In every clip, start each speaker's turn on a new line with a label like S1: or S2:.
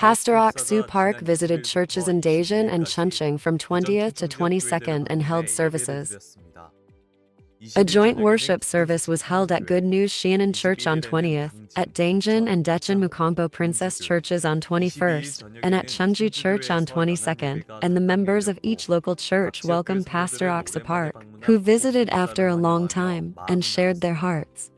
S1: Pastor Ok-soo Park visited churches in Daejeon and Chuncheon from 20th to 22nd and held services. A joint worship service was held at Good News Shannon Church on 20th, at Daejeon and Daecheon Mukampo Princess Churches on 21st, and at Chunju Church on 22nd, and the members of each local church welcomed Pastor Ok-soo Park, who visited after a long time, and shared their hearts.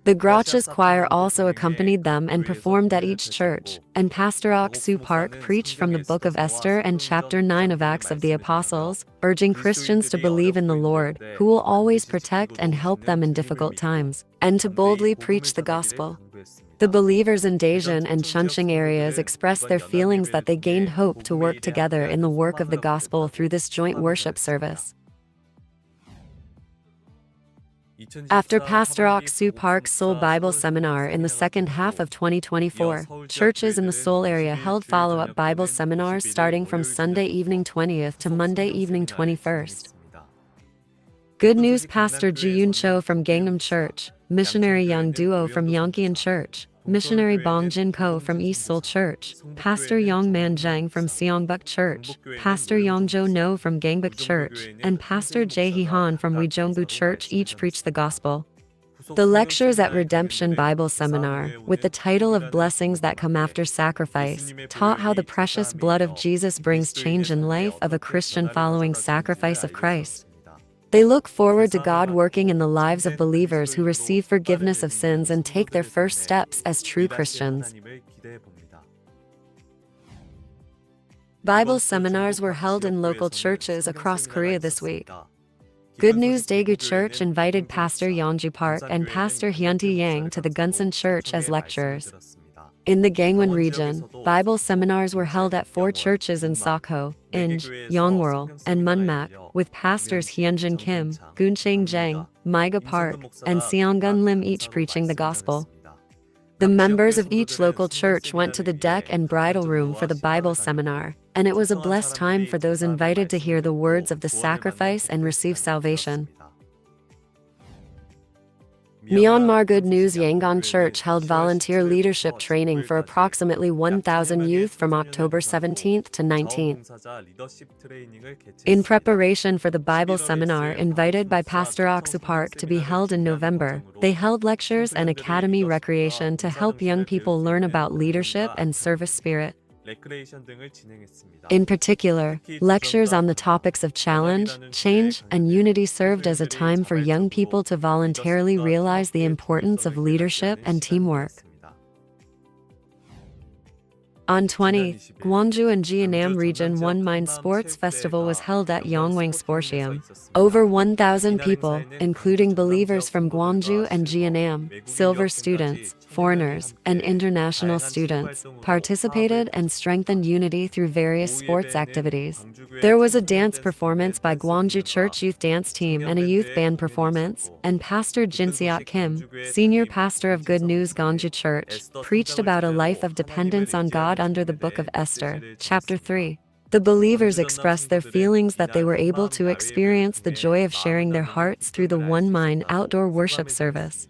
S1: The Grotches Choir also accompanied them and performed at each church, and Pastor Ok-soo Park preached from the Book of Esther and Chapter 9 of Acts of the Apostles, urging Christians to believe in the Lord, who will always protect and help them in difficult times, and to boldly preach the gospel. The believers in Daejeon and Chuncheon areas expressed their feelings that they gained hope to work together in the work of the gospel through this joint worship service. After Pastor Ok-soo Park's Seoul Bible Seminar in the second half of 2024, churches in the Seoul area held follow-up Bible seminars starting from Sunday evening 20th to Monday evening 21st. Good News Pastor Ji-yoon Cho from Gangnam Church, Missionary Young Duo from Yongkyeon Church, Missionary Bong Jin Ko from East Seoul Church, Pastor Yong Man Jang from Seongbuk Church, Pastor Yong Jo No from Gangbuk Church, and Pastor Jae Hee Han from Wejeongbu Church each preached the gospel. The lectures at Redemption Bible Seminar, with the title of Blessings That Come After Sacrifice, taught how the precious blood of Jesus brings change in life of a Christian following sacrifice of Christ. They look forward to God working in the lives of believers who receive forgiveness of sins and take their first steps as true Christians. Bible seminars were held in local churches across Korea this week. Good News Daegu Church invited Pastor Yeonju Park and Pastor Hyuntae Yang to the Gunsan Church as lecturers. In the Gangwon region, Bible seminars were held at 4 churches in Sakho, Inj, Yongwol, and Munmak, with pastors Hyunjin Kim, Gunchang Jang, Maiga Park, and Seonggun Lim each preaching the gospel. The members of each local church went to the deck and bridal room for the Bible seminar, and it was a blessed time for those invited to hear the words of the sacrifice and receive salvation. Myanmar Good News Yangon Church held volunteer leadership training for approximately 1,000 youth from October 17th to 19th. In preparation for the Bible seminar invited by Pastor Ok-soo Park to be held in November, they held lectures and academy recreation to help young people learn about leadership and service spirit. In particular, lectures on the topics of challenge, change, and unity served as a time for young people to voluntarily realize the importance of leadership and teamwork. On 20, Gwangju and Jeonnam Region 1 Mind Sports Festival was held at Yongwang Sportium. Over 1,000 people, including believers from Gwangju and Jeonnam, silver students, foreigners, and international students, participated and strengthened unity through various sports activities. There was a dance performance by Gwangju Church Youth Dance Team and a youth band performance, and Pastor Jinseok Kim, senior pastor of Good News Gwangju Church, preached about a life of dependence on God under the Book of Esther, Chapter 3. The believers expressed their feelings that they were able to experience the joy of sharing their hearts through the One Mind outdoor worship service.